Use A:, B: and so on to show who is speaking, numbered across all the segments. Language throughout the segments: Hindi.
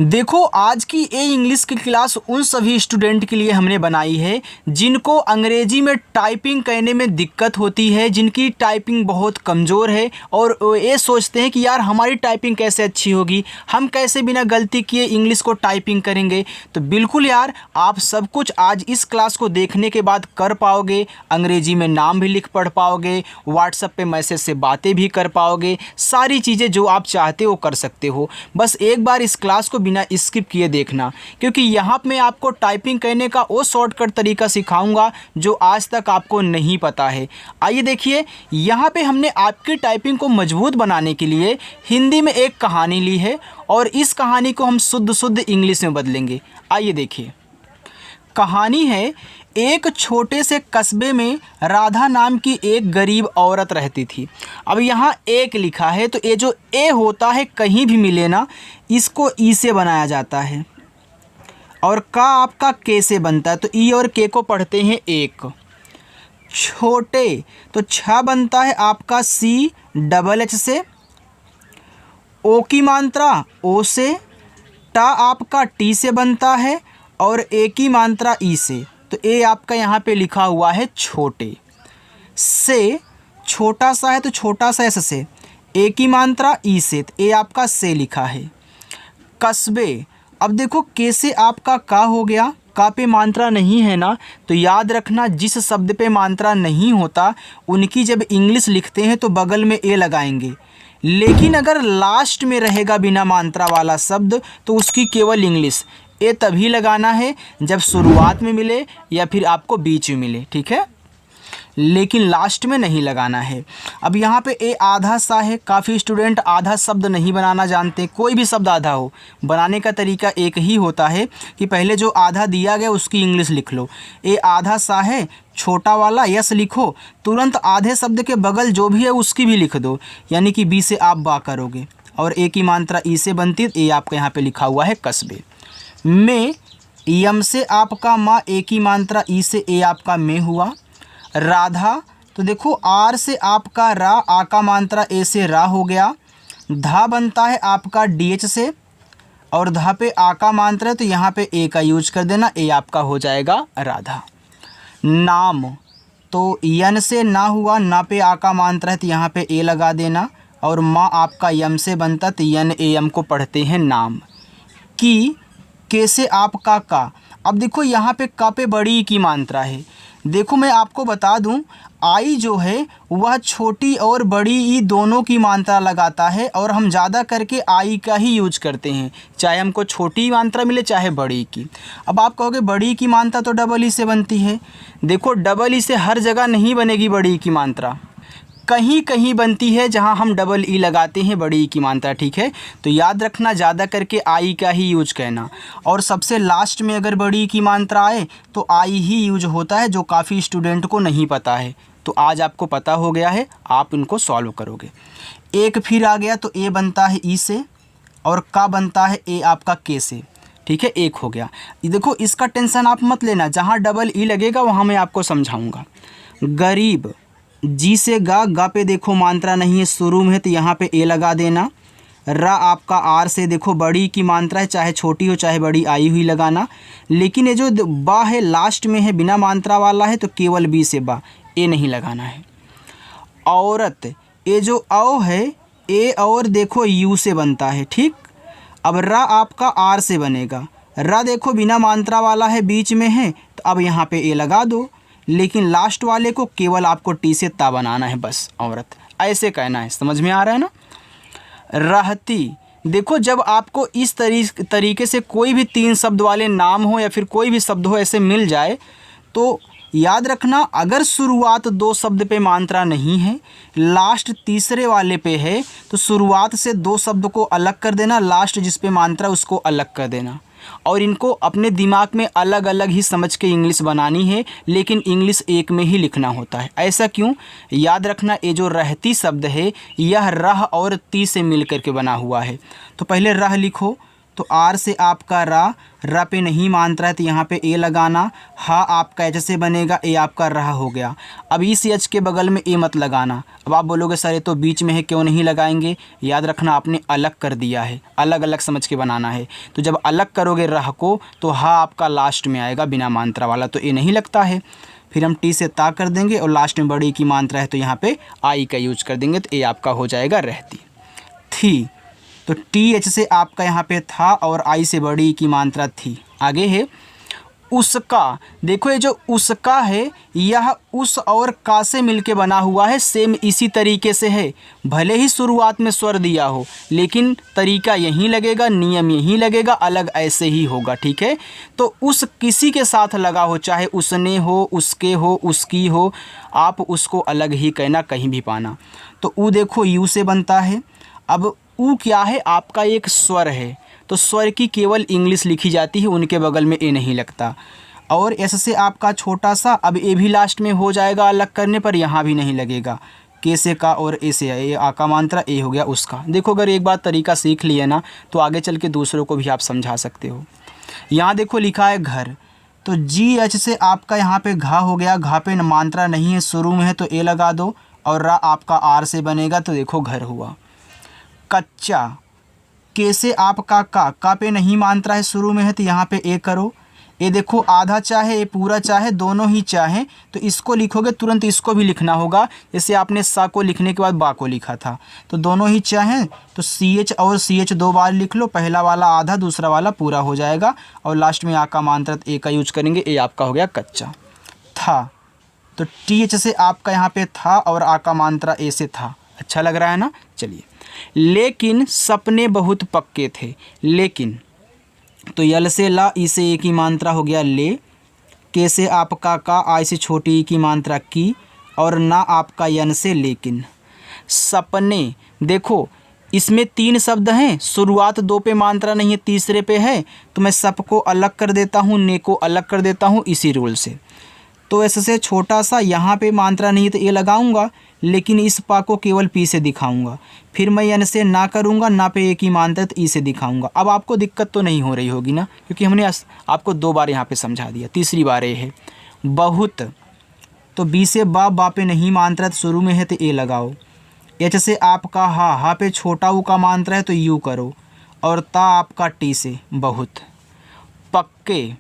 A: देखो, आज की ए इंग्लिश की क्लास उन सभी स्टूडेंट के लिए हमने बनाई है जिनको अंग्रेजी में टाइपिंग करने में दिक्कत होती है, जिनकी टाइपिंग बहुत कमज़ोर है और ये सोचते हैं कि यार हमारी टाइपिंग कैसे अच्छी होगी, हम कैसे बिना गलती किए इंग्लिश को टाइपिंग करेंगे। तो बिल्कुल यार, आप सब कुछ आज इस क्लास को देखने के बाद कर पाओगे। अंग्रेजी में नाम भी लिख पढ़ पाओगे, व्हाट्सएप पे मैसेज से बातें भी कर पाओगे, सारी चीज़ें जो आप चाहते हो कर सकते हो। बस एक बार इस क्लास को बिना स्किप किए देखना, क्योंकि यहाँ मैं आपको टाइपिंग करने का वो शॉर्टकट तरीका सिखाऊंगा जो आज तक आपको नहीं पता है। आइए देखिए, यहाँ पे हमने आपकी टाइपिंग को मजबूत बनाने के लिए हिंदी में एक कहानी ली है और इस कहानी को हम शुद्ध इंग्लिश में बदलेंगे। आइए देखिए, कहानी है, एक छोटे से कस्बे में राधा नाम की एक गरीब औरत रहती थी। अब यहाँ एक लिखा है तो ये जो ए होता है कहीं भी मिले ना, इसको ई से बनाया जाता है और का आपका के से बनता है। तो ई और के को पढ़ते हैं एक। छोटे तो छ बनता है आपका सी डबल एच से, ओ की मात्रा ओ से, टा आपका टी से बनता है और ए की मात्रा ई से। तो ए आपका यहाँ पे लिखा हुआ है छोटे। से छोटा सा है तो छोटा सा एस से, ए की मात्रा ई से, तो ए आपका से लिखा है। कस्बे, अब देखो के से आपका का हो गया, का पे मात्रा नहीं है ना, तो याद रखना जिस शब्द पे मात्रा नहीं होता उनकी जब इंग्लिश लिखते हैं तो बगल में ए लगाएंगे, लेकिन अगर लास्ट में रहेगा बिना मात्रा वाला शब्द तो उसकी केवल इंग्लिश ए तभी लगाना है जब शुरुआत में मिले या फिर आपको बीच में मिले, ठीक है, लेकिन लास्ट में नहीं लगाना है। अब यहाँ पे ए आधा सा है, काफ़ी स्टूडेंट आधा शब्द नहीं बनाना जानते। कोई भी शब्द आधा हो, बनाने का तरीका एक ही होता है कि पहले जो आधा दिया गया उसकी इंग्लिश लिख लो। ए आधा सा है, छोटा वाला यस लिखो, तुरंत आधे शब्द के बगल जो भी है उसकी भी लिख दो, यानी कि बी से आप बा करोगे और ए की मात्रा ई से बनती है। ए आपका यहाँ पे लिखा हुआ है कस्बे में। यम से आपका माँ, ए की मात्रा ई से, ए आपका में हुआ। राधा तो देखो आर से आपका रा, आ का मात्रा ए से रा हो गया। धा बनता है आपका डी एच से और धा पे आ का मात्रा है तो यहाँ पे ए का यूज कर देना, ए आपका हो जाएगा राधा। नाम तो यन से ना हुआ, ना पे आ का मात्रा है तो यहाँ पे ए लगा देना और माँ आपका यम से बनता तो यन ए यम को पढ़ते हैं नाम। की के से आपका का, अब देखो यहाँ पे का पे बड़ी ई की मात्रा है। देखो मैं आपको बता दूं, आई जो है वह छोटी और बड़ी ई दोनों की मात्रा लगाता है और हम ज़्यादा करके आई का ही यूज करते हैं, चाहे हमको छोटी मात्रा मिले चाहे बड़ी की। अब आप कहोगे बड़ी की मात्रा तो डबल ई से बनती है। देखो डबल ई से हर जगह नहीं बनेगी बड़ी ई की मात्रा, कहीं कहीं बनती है जहां हम डबल ई लगाते हैं बड़ी ई की मात्रा, ठीक है। तो याद रखना ज़्यादा करके आई का ही यूज करना और सबसे लास्ट में अगर बड़ी ई की मात्रा आए तो आई ही यूज होता है, जो काफ़ी स्टूडेंट को नहीं पता है। तो आज आपको पता हो गया है, आप इनको सॉल्व करोगे। एक फिर आ गया तो ए बनता है ई से और का बनता है ए आपका के से, ठीक है, एक हो गया। देखो इसका टेंशन आप मत लेना, जहाँ डबल ई लगेगा वहाँ मैं आपको समझाऊँगा। गरीब, जी से गा पे देखो मात्रा नहीं है शुरू में है तो यहाँ पे ए लगा देना। रा आपका आर से देखो बड़ी की मात्रा है, चाहे छोटी हो चाहे बड़ी आई हुई लगाना, लेकिन ये जो बा है लास्ट में है बिना मात्रा वाला है तो केवल बी से बा, ए नहीं लगाना है। औरत, ये जो औ है ए और देखो यू से बनता है, ठीक। अब रा आपका आर से बनेगा, रा देखो बिना मात्रा वाला है बीच में है तो अब यहाँ पे ए लगा दो, लेकिन लास्ट वाले को केवल आपको टी से ता बनाना है, बस औरत ऐसे कहना है। समझ में आ रहा है ना। रहती, देखो जब आपको इस तरीके से कोई भी तीन शब्द वाले नाम हो या फिर कोई भी शब्द हो ऐसे मिल जाए तो याद रखना, अगर शुरुआत दो शब्द पे मात्रा नहीं है, लास्ट तीसरे वाले पे है तो शुरुआत से दो शब्द को अलग कर देना, लास्ट जिस पे मात्रा उसको अलग कर देना और इनको अपने दिमाग में अलग अलग ही समझ के इंग्लिश बनानी है, लेकिन इंग्लिश एक में ही लिखना होता है। ऐसा क्यों? याद रखना, ये जो रहती शब्द है यह रह और ती से मिल करके बना हुआ है। तो पहले रह लिखो, तो आर से आपका रा पे नहीं मात्रा है तो यहाँ पे ए लगाना। हा आपका एच से बनेगा, ए आपका रहा हो गया। अब इस एच के बगल में ए मत लगाना। अब आप बोलोगे सर ये तो बीच में है क्यों नहीं लगाएंगे, याद रखना आपने अलग कर दिया है, अलग अलग समझ के बनाना है। तो जब अलग करोगे रह को तो हा आपका लास्ट में आएगा बिना मात्रा वाला, तो ए नहीं लगता है। फिर हम टी से ता कर देंगे और लास्ट में बड़ी की मात्रा है तो यहाँ पे आई का यूज कर देंगे, तो ए आपका हो जाएगा रहती थी। तो टी एच से आपका यहाँ पे था और आई से बड़ी की मात्रा थी। आगे है उसका। देखो ये जो उसका है यह उस और का से मिलके बना हुआ है, सेम इसी तरीके से है। भले ही शुरुआत में स्वर दिया हो लेकिन तरीका यही लगेगा, नियम यही लगेगा, अलग ऐसे ही होगा। ठीक है, तो उस किसी के साथ लगा हो, चाहे उसने हो, उसके हो, उसकी हो, आप उसको अलग ही कहना, कहीं भी पाना। तो ऊ देखो यू से बनता है। अब ऊ क्या है, आपका एक स्वर है, तो स्वर की केवल इंग्लिश लिखी जाती है, उनके बगल में ए नहीं लगता। और एस से आपका छोटा सा, अब ए भी लास्ट में हो जाएगा अलग करने पर, यहाँ भी नहीं लगेगा। के से का और ए से ए, आ का मात्रा ए हो गया उसका। देखो अगर एक बार तरीका सीख लिए ना तो आगे चल के दूसरों को भी आप समझा सकते हो। यहाँ देखो लिखा है घर, तो जी एच से आपका यहाँ पे घा हो गया, घा पे मात्रा नहीं है, शुरू में है तो ए लगा दो, और रा आपका आर से बनेगा तो देखो घर हुआ। कच्चा, के से आपका का पे नहीं मात्रा है, शुरू में है तो यहाँ पे ए करो। ये देखो आधा चाहे ये पूरा चाहे, दोनों ही चाहे तो इसको लिखोगे तुरंत इसको भी लिखना होगा, जैसे आपने सा को लिखने के बाद बा को लिखा था। तो दोनों ही चाहें तो सी एच और सी एच दो बार लिख लो, पहला वाला आधा दूसरा वाला पूरा हो जाएगा, और लास्ट में आ का मात्रा ए का यूज करेंगे, ए आपका हो गया कच्चा। था, तो टी एच से आपका यहाँ पे था और आ का मात्रा ए से था। अच्छा लग रहा है ना। चलिए, लेकिन सपने बहुत पक्के थे। लेकिन तो यल से ला, ई से ए की मात्रा हो गया ले, के से आपका का, आई से छोटी ई की मात्रा की, और ना आपका यन से लेकिन। सपने, देखो इसमें तीन शब्द हैं, शुरुआत दो पे मात्रा नहीं है, तीसरे पे है, तो मैं सब को अलग कर देता हूँ, ने को अलग कर देता हूँ इसी रूल से। तो ऐसे छोटा सा यहाँ पे मात्रा नहीं है तो ए लगाऊंगा, लेकिन इस पा को केवल पी से दिखाऊंगा। फिर मैं यन से ना करूँगा, ना पे ए की मात्रा तो ई से दिखाऊंगा। अब आपको दिक्कत तो नहीं हो रही होगी ना, क्योंकि हमने आपको दो बार यहाँ पे समझा दिया, तीसरी बार ये है। बहुत, तो बी से बा पे नहीं मात्रा तो शुरू में है तो ए लगाओ। एच से आपका हा पे छोटा ऊ का मात्रा है तो यू करो, और ता आपका टी से बहुत। पक्के,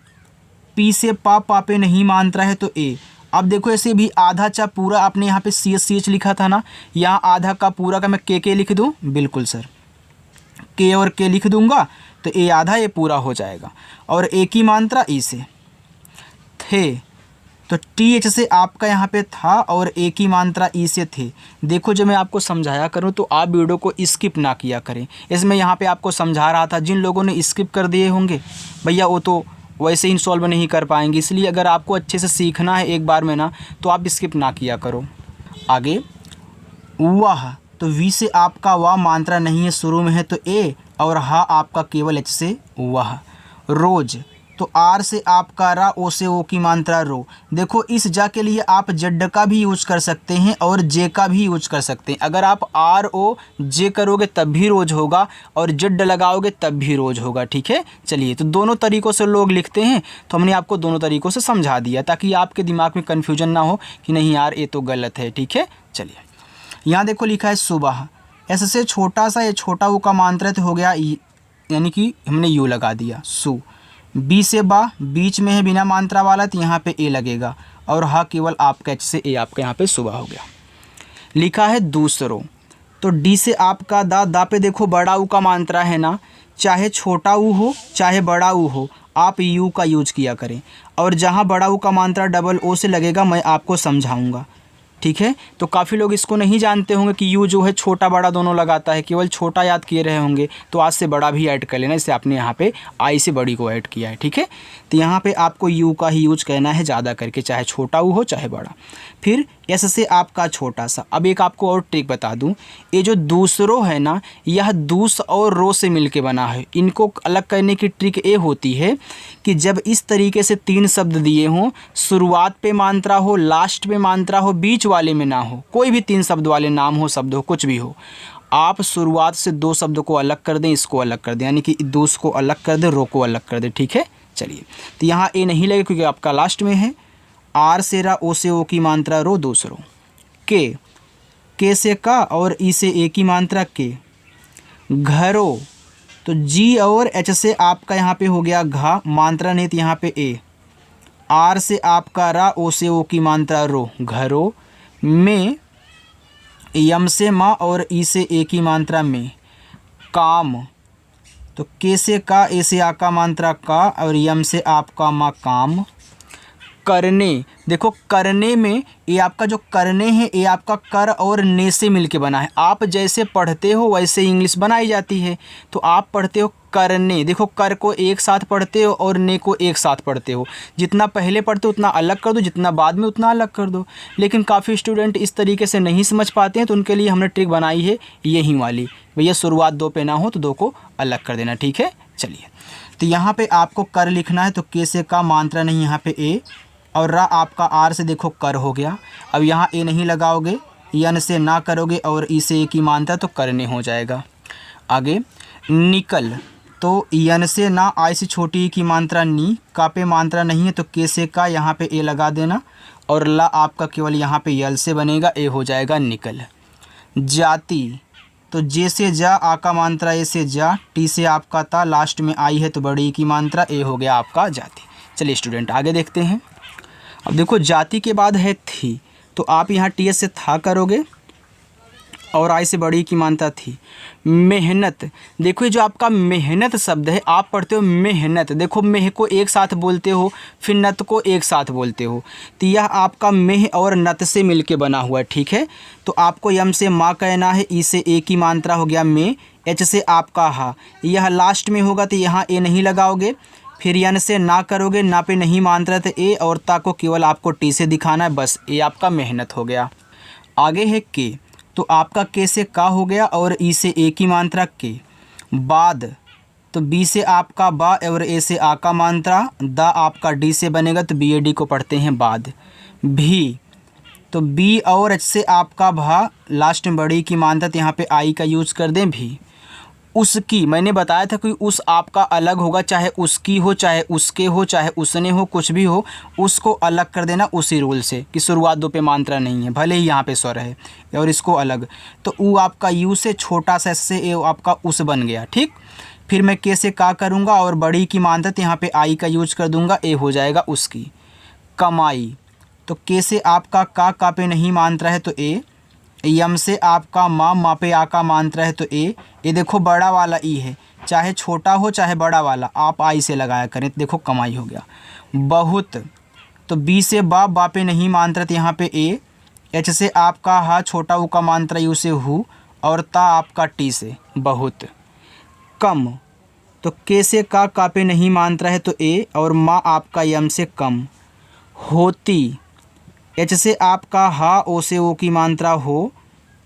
A: पी से पा पे नहीं मात्रा है तो ए। अब देखो ऐसे भी आधा चा पूरा, आपने यहाँ पे सी एच लिखा था ना, यहाँ आधा का पूरा का मैं के लिख दूँ, बिल्कुल सर, के और के लिख दूंगा तो ए आधा ये पूरा हो जाएगा, और ए की मात्रा ई से। थे, तो टी एच से आपका यहाँ पे था और ए की मात्रा ई से थे। देखो जब मैं आपको समझाया करूँ तो आप वीडियो को स्किप ना किया करें। इसमें यहाँ पे आपको समझा रहा था, जिन लोगों ने स्किप कर दिए होंगे भैया वो तो वैसे ही सॉल्व नहीं कर पाएंगे, इसलिए अगर आपको अच्छे से सीखना है एक बार में ना तो आप स्किप ना किया करो। आगे वाह, तो वी से आपका वाह मात्रा नहीं है, शुरू में है तो ए, और हा आपका केवल एच से वाह। रोज, तो आर से आपका रा, ओ से ओ की मात्रा रो। देखो इस जा के लिए आप जड का भी यूज कर सकते हैं और जे का भी यूज कर सकते हैं। अगर आप आर ओ जे करोगे तब भी रोज होगा, और जड लगाओगे तब भी रोज होगा। ठीक है, चलिए, तो दोनों तरीक़ों से लोग लिखते हैं, तो हमने आपको दोनों तरीक़ों से समझा दिया ताकि आपके दिमाग में कन्फ्यूजन ना हो कि नहीं यार ये तो गलत है। ठीक है, चलिए, यहाँ देखो लिखा है सुबह, ऐसे से छोटा सा, ये छोटा ऊ का मात्रा तो हो गया, यानी कि हमने यू लगा दिया। सु, बी से बा बीच में है बिना मात्रा वाला तो यहाँ पे ए लगेगा, और हा केवल आपका एच से ए आपका यहाँ पे सुबह हो गया। लिखा है दूसरों, तो डी से आपका दा पे देखो बड़ा ऊ का मात्रा है ना, चाहे छोटा ऊ हो चाहे बड़ा ऊ हो आप यू का यूज किया करें, और जहाँ बड़ा ऊ का मात्रा डबल ओ से लगेगा मैं आपको समझाऊंगा। ठीक है, तो काफ़ी लोग इसको नहीं जानते होंगे कि यू जो है छोटा बड़ा दोनों लगाता है, केवल छोटा याद किए रहे होंगे, तो आज से बड़ा भी ऐड कर लेना, इससे आपने यहाँ पे आई से बड़ी को ऐड किया है। ठीक है, तो यहाँ पे आपको यू का ही यूज करना है ज़्यादा करके, चाहे छोटा हो चाहे बड़ा। फिर एस से आपका छोटा सा। अब एक आपको और ट्रिक बता दूँ, ये जो दूसरों है ना, यह दूस और रो से मिल के बना है। इनको अलग करने की ट्रिक ये होती है कि जब इस तरीके से तीन शब्द दिए हों, शुरुआत पे मात्रा हो, लास्ट पे मात्रा हो, बीच वाले में ना हो, कोई भी तीन शब्द वाले नाम हो, शब्द हो, कुछ भी हो, आप शुरुआत से दो शब्द को अलग कर दें, इसको अलग कर दें, यानी कि दोस को अलग कर दें, रो को अलग कर दें। ठीक है, चलिए। तो यहाँ ए नहीं लगेगा क्योंकि आपका लास्ट में है। आर से रा, ओ से ओ की मात्रा रो, दूसरो। के से का और ई से ए की मात्रा के। घरो, तो जी और एच से आपका यहाँ पे हो गया घा, मात्रा नहीं तो यहाँ पे ए। आर से आपका रा, ओ से ओ की मात्रा रो, घरो। में, यम से माँ और ई से ए की मात्रा में। काम, तो के से का, ए से आ का मात्रा का और यम से आपका माँ काम। करने, देखो करने में ये आपका जो करने हैं ये आपका कर और ने से मिलके बना है। आप जैसे पढ़ते हो वैसे इंग्लिश बनाई जाती है। तो आप पढ़ते हो करने, देखो कर को एक साथ पढ़ते हो और ने को एक साथ पढ़ते हो। जितना पहले पढ़ते हो उतना अलग कर दो, जितना बाद में उतना अलग कर दो। लेकिन काफ़ी स्टूडेंट इस तरीके से नहीं समझ पाते हैं, तो उनके लिए हमने ट्रिक बनाई है यही वाली, भैया शुरुआत दो पे ना हो तो दो को अलग कर देना। ठीक है, चलिए। तो यहाँ पे आपको कर लिखना है, तो के से का मात्रा नहीं यहाँ पे ए, और रा आपका आर से देखो कर हो गया। अब यहाँ ए नहीं लगाओगे, यन से ना करोगे और ई से ए की मात्रा तो करने हो जाएगा। आगे निकल, तो यन से ना, आई से छोटी की मात्रा नी, का पे मात्रा नहीं है तो के से का यहाँ पे ए लगा देना, और ला आपका केवल यहाँ पे यल से बनेगा, ए हो जाएगा निकल। जाति, तो जे से जा, आ का मात्रा ए से जा, टी से आपका ता, लास्ट में आई है तो बड़ी की मात्रा ए हो गया आपका जाति। चलिए स्टूडेंट आगे देखते हैं। अब देखो जाति के बाद है थी, तो आप यहाँ टी एस से था करोगे और आई से बड़ी की मात्रा थी। मेहनत, देखो ये जो आपका मेहनत शब्द है आप पढ़ते हो मेहनत, देखो मेह को एक साथ बोलते हो, फिर नत को एक साथ बोलते हो, तो यह आपका मेह और नत से मिलके बना हुआ है। ठीक है, तो आपको यम से माँ कहना है, ई से ए की मात्रा हो गया में, एच से आपका हा, यह लास्ट में होगा तो यहाँ ए नहीं लगाओगे, फिर यन से ना करोगे, ना पे नहीं मात्रा तो ए, और ता को केवल आपको टी से दिखाना है, बस ये आपका मेहनत हो गया। आगे है के, तो आपका के से का हो गया और ई से ए की मात्रा के। बाद, तो बी से आपका बा और ए से आ का मात्रा, दा आपका डी से बनेगा तो बी ए डी को पढ़ते हैं बाद। भी, तो बी और एच से आपका भा, लास्ट में बड़ी की मात्रा तो यहाँ पे आई का यूज कर दें भी। उसकी, मैंने बताया था कि उस आपका अलग होगा, चाहे उसकी हो, चाहे उसके हो, चाहे उसने हो, कुछ भी हो, उसको अलग कर देना उसी रूल से कि शुरुआत दो पे मात्रा नहीं है, भले ही यहाँ पे स्वर है, और इसको अलग, तो ऊ आपका यू से, छोटा सा से ए आपका उस बन गया। ठीक, फिर मैं के से का करूँगा और बड़ी की मात्रा तो यहाँ पे आई का यूज कर दूँगा, ए हो जाएगा उसकी। कमाई, तो के से आपका का पे नहीं मात्रा है तो ए, यम से आपका माँ पे आ का मात्रा है तो ए, ये देखो बड़ा वाला ई है, चाहे छोटा हो चाहे बड़ा वाला आप आई से लगाया करें, तो देखो कमाई हो गया। बहुत, तो बी से बा पे नहीं मात्रा तो यहाँ पे ए, एच से आपका हा, छोटा ऊ का मात्रा यू से हु, और ता आपका टी से बहुत। कम, तो के से का पे नहीं मात्रा है तो ए, और माँ आपका यम से कम। होती, एच से आपका हा, ओ से ओ की मात्रा हो,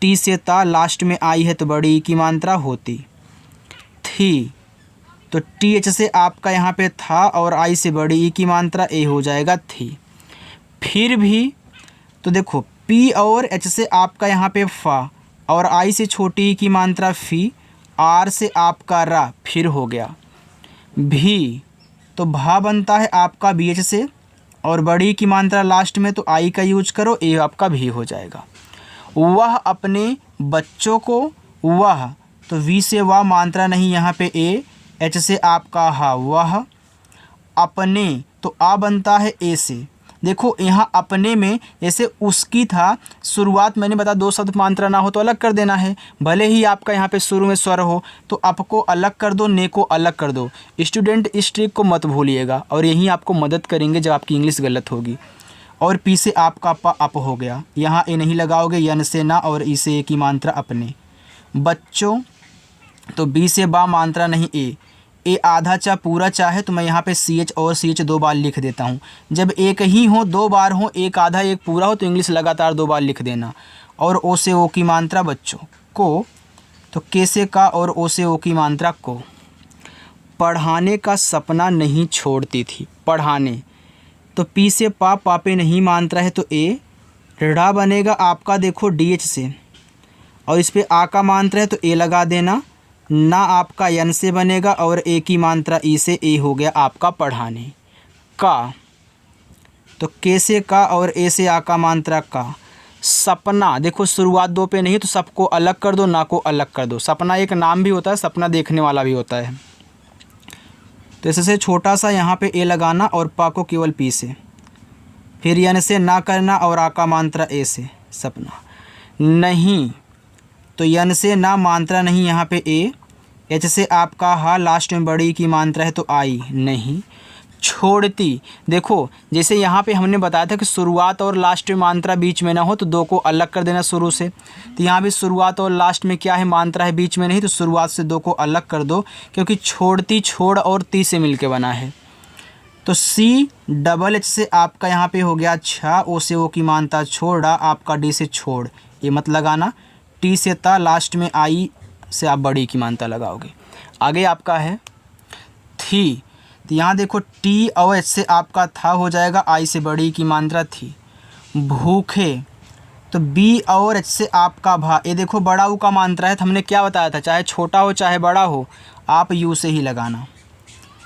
A: टी से ता, लास्ट में आई है तो बड़ी की मात्रा होती। थी, तो टी एच से आपका यहाँ पे था और आई से बड़ी ई की मात्रा ए हो जाएगा थी। फिर भी, तो देखो पी और एच से आपका यहाँ पे फा, और आई से छोटी ई की मात्रा फी, आर से आपका रा, फिर हो गया। भी, तो भा बनता है आपका बी एच से, और बड़ी की मात्रा लास्ट में तो आई का यूज करो, ए आपका भी हो जाएगा। वह अपने बच्चों को, वह, तो वी से वाह मात्रा नहीं यहाँ पे ए, एच से आपका हा, वह अपने, तो आ बनता है ए से। देखो यहाँ अपने में ऐसे उसकी था, शुरुआत मैंने बता दो शब्द मात्रा ना हो तो अलग कर देना है, भले ही आपका यहाँ पे शुरू में स्वर हो तो अप को अलग कर दो, ने को अलग कर दो। स्टूडेंट इस ट्रिक को मत भूलिएगा, और यही आपको मदद करेंगे जब आपकी इंग्लिश गलत होगी। और पी से आपका पा अप हो गया, यहाँ ए नहीं लगाओगे, यन से ना और ई से ए की मात्रा अपने। बच्चों, तो बी से बा मात्रा नहीं ए, ए आधा चा पूरा चाहे तो मैं यहाँ पे सी एच और सी एच दो बार लिख देता हूँ। जब एक ही हो, दो बार हो, एक आधा एक पूरा हो, तो इंग्लिश लगातार दो बार लिख देना। और ओ से ओ की मात्रा बच्चों को, तो के से का और ओ से ओ की मात्रा को। पढ़ाने का सपना नहीं छोड़ती थी, पढ़ाने, तो पी से पा पे नहीं मात्रा है तो ए, ऋढ़ा बनेगा आपका देखो डी एच से, और इस पे आ का मात्रा है तो ए लगा देना। ना आपका यन से बनेगा और ए की मात्रा ई से, ए हो गया आपका पढ़ाने का। तो के से का और ए से आ का मात्रा का। सपना, देखो शुरुआत दो पे नहीं तो सबको अलग कर दो, ना को अलग कर दो। सपना एक नाम भी होता है, सपना देखने वाला भी होता है। तो इससे छोटा सा यहाँ पे ए लगाना और पा को केवल पी से, फिर यन से ना करना और आ का मात्रा ए से। सपना नहीं, तो यन से ना मात्रा नहीं यहाँ पे ए। एच से आपका हा, लास्ट में बड़ी की मात्रा है तो आई नहीं। छोड़ती, देखो जैसे यहाँ पे हमने बताया था कि शुरुआत और लास्ट में मात्रा बीच में ना हो तो दो को अलग कर देना शुरू से। तो यहाँ भी शुरुआत और लास्ट में क्या है, मात्रा है, बीच में नहीं, तो शुरुआत से दो को अलग कर दो, क्योंकि छोड़ती छोड़ और ती से मिलके बना है। तो सी डबल एच से आपका यहाँ पे हो गया छा, ओ से ओ की मात्रा छोड़ा, आपका डी से छोड़, ये मत लगाना। टी से ता, लास्ट में आई से आप बड़ी की मात्रा लगाओगे। आगे आपका है थी, तो यहाँ देखो टी और एच से आपका था हो जाएगा, आई से बड़ी की मात्रा थी। भूखे, तो बी और एच से आपका भा, ये देखो बड़ा ऊ का मात्रा है, तो हमने क्या बताया था, चाहे छोटा हो चाहे बड़ा हो आप यू से ही लगाना।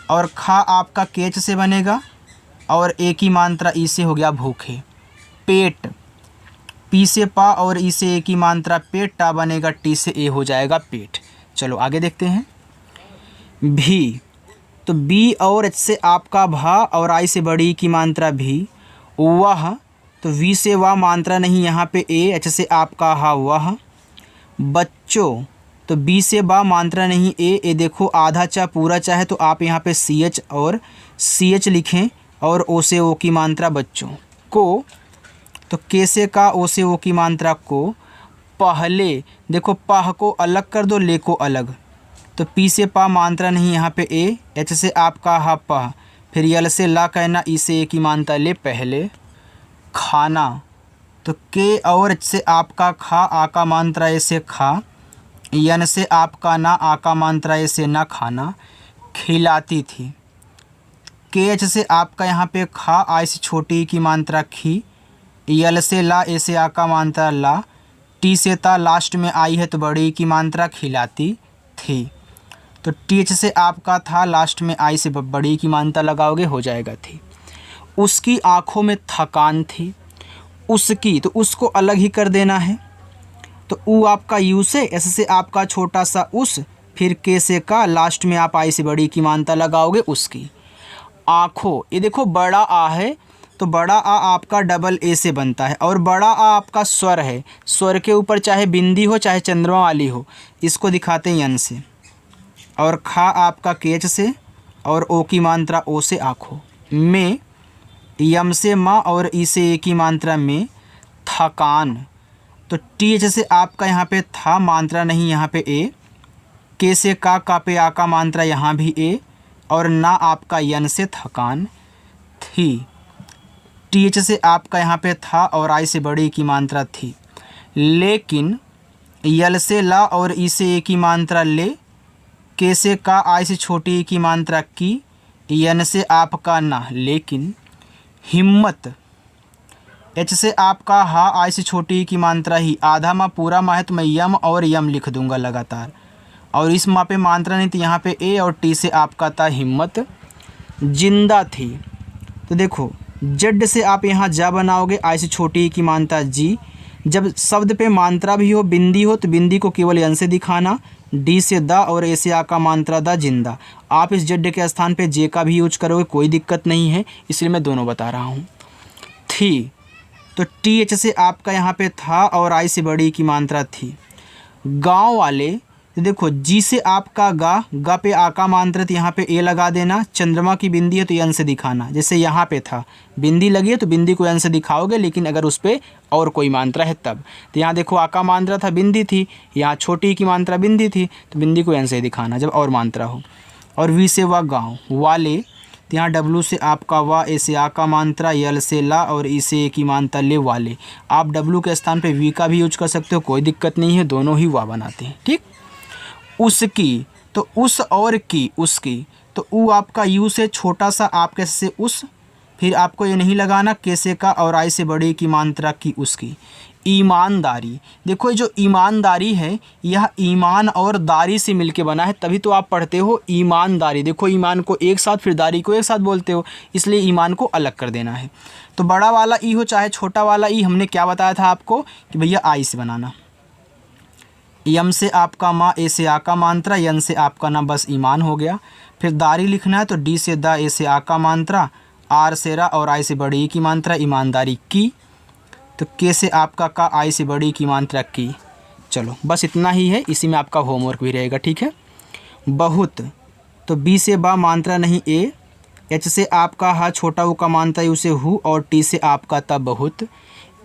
A: और खा आपका केच से बनेगा और ए की मात्रा ई से हो गया भूखे। पेट, पी से पा और ई से ए की मात्रा पेट, टा बनेगा टी से ए हो जाएगा पेट। चलो आगे देखते हैं। भी, तो बी और एच से आपका भा और आई से बड़ी की मात्रा भी। वह, तो वी से वाह मात्रा नहीं यहाँ पे ए, एच से आपका हा वह। बच्चों, तो बी से बा मात्रा नहीं ए देखो आधा चा पूरा चा है तो आप यहाँ पे सी एच और सी एच लिखें और ओ से ओ की मात्रा बच्चों। को, तो के से का, ओ से ओ की मात्रा को। पहले, देखो पह को अलग कर दो, ले को अलग, तो पी से पा मात्रा नहीं यहाँ पे ए, एच से आपका हा पह, फिर यल से ला कहना, ई से ए की मात्रा ले पहले। खाना, तो के और एच से आपका खा, आ का मात्रा ए से खा, यन से आपका ना, आ का मात्रा ए से ना खाना। खिलाती थी, के एच से आपका यहाँ पे खा, आई से छोटी की मात्रा खी, यल से ला, ए से आ का मात्रा ला, टी से ता, लास्ट में आई है तो बड़ी की मात्रा खिलाती थी। तो टी एच से आपका था, लास्ट में आई से बड़ी की मात्रा लगाओगे हो जाएगा थी। उसकी आँखों में थकान थी। उसकी, तो उसको अलग ही कर देना है, तो ऊ आपका यू से, एस से आपका छोटा सा उस, फिर के से का, लास्ट में आप आई से बड़ी की मात्रा लगाओगे उसकी। आँखों, ये देखो बड़ा आ है तो बड़ा आ आपका डबल ए से बनता है और बड़ा आ आपका स्वर है, स्वर के ऊपर चाहे बिंदी हो चाहे चंद्रमा वाली हो, इसको दिखाते हैं यन से। और खा आपका केच से और ओ की मात्रा ओ से आँखों। में, यम से माँ और ई से ए की मात्रा में। थकान, तो टी एच से आपका यहाँ पे था मात्रा नहीं यहाँ पे ए, के से का पे आ का मात्रा यहाँ भी ए, और ना आपका यन से थकान थी। टी एच से आपका यहाँ पे था और आई से बड़ी की मात्रा थी। लेकिन, यल से ला और ई से ए की मात्रा ले, के से का, आई से छोटी की मात्रा की, यन से आपका ना लेकिन। हिम्मत, एच से आपका हा, आई से छोटी की मात्रा ही, आधा माँ पूरा माँ है तो मैं यम और यम लिख दूंगा लगातार, और इस माँ पे मात्रा नहीं तो यहाँ पे ए, और टी से आपका था हिम्मत। जिंदा थी, तो देखो जड से आप यहाँ जा बनाओगे, आई से छोटी की मात्रा जी। जब शब्द पे मात्रा भी हो, बिंदी हो, तो बिंदी को केवल यन से दिखाना। डी से दा और ए से आ का मात्रा दा, जिंदा। आप इस जड के स्थान पे जे का भी यूज करोगे कोई दिक्कत नहीं है, इसलिए मैं दोनों बता रहा हूँ। थी, तो टी एच से आपका यहाँ पे था और आई से बड़ी की मात्रा थी। गांव वाले, तो देखो जी से आपका गा पे आ का मात्रा तो यहाँ पे ए लगा देना। चंद्रमा की बिंदी है तो यन से दिखाना, जैसे यहाँ पे था बिंदी लगी है तो बिंदी को यन से दिखाओगे, लेकिन अगर उस पर और कोई मात्रा है तब। तो यहाँ देखो आ का मात्रा था बिंदी थी, यहाँ छोटी की मात्रा बिंदी थी तो बिंदी को यन से दिखाना जब और मात्रा हो। और वी से वा गाँव वाले, तो यहाँ डब्लू से आपका वा, ए से आ का मात्रा, यल से ला और ई से ए की मात्रा ले वाले। आप डब्लू के स्थान पे वी का भी यूज कर सकते हो, कोई दिक्कत नहीं है, दोनों ही वा बनाते हैं। ठीक। उसकी, तो उस और की, उसकी, तो ऊ आपका यू से छोटा सा आप कैसे उस, फिर आपको ये नहीं लगाना के से का और आई से बड़ी की मात्रा की उसकी। ईमानदारी। देखो ये जो ईमानदारी है यह ईमान और दारी से मिलके बना है, तभी तो आप पढ़ते हो ईमानदारी। देखो ईमान को एक साथ फिर दारी को एक साथ बोलते हो, इसलिए ईमान को अलग कर देना है। तो बड़ा वाला ई हो चाहे छोटा वाला ई, हमने क्या बताया था आपको कि भैया आई से बनाना। यम से आपका माँ, ए से आ का मात्रा, यन से आपका ना, बस ईमान हो गया। फिर दारी लिखना है तो डी से दा, ए से आ का मात्रा, आर से रा और आई से बड़ी ई की मात्रा, ईमानदारी की। तो के से आपका का, आई से बड़ी की मात्रा की। चलो बस इतना ही है, इसी में आपका होमवर्क भी रहेगा, ठीक है। बहुत, तो बी से बा मात्रा नहीं ए, एच से आपका हा छोटा ऊ का मात्रा यू से हु, और टी से आपका ता बहुत।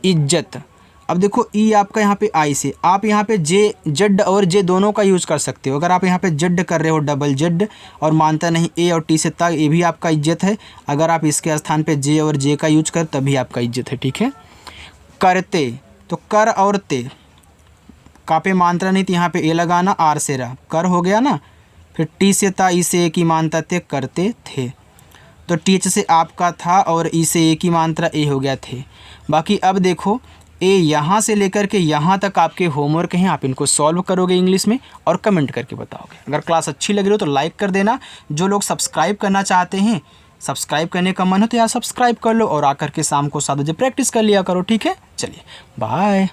A: इज्जत, अब देखो ई आपका यहाँ पे आई से, आप यहाँ पे जे जेड और जे दोनों का यूज़ कर सकते हो। अगर आप यहाँ पे जेड कर रहे हो डबल जेड और मानता नहीं ए और टी से ता, ये भी आपका इज्जत है। अगर आप इसके स्थान पे जे और जे का यूज कर तभी आपका इज्जत है, ठीक है। करते, तो कर और ते, का पे मात्रा नहीं तो यहाँ पे ए लगाना, आर से रा, कर हो गया ना। फिर टी से ता, ई से ए की मात्रा थे, करते थे। तो टी एच से आपका था और ई से ए की मात्रा ए हो गया थे। बाकी अब देखो ए यहाँ से लेकर के यहाँ तक आपके होमवर्क हैं, आप इनको सॉल्व करोगे इंग्लिश में और कमेंट करके बताओगे। अगर क्लास अच्छी लग रही हो तो लाइक कर देना। जो लोग सब्सक्राइब करना चाहते हैं, सब्सक्राइब करने का मन हो तो यार सब्सक्राइब कर लो और आकर के शाम को 7 बजे प्रैक्टिस कर लिया करो, ठीक है। चलिए बाय।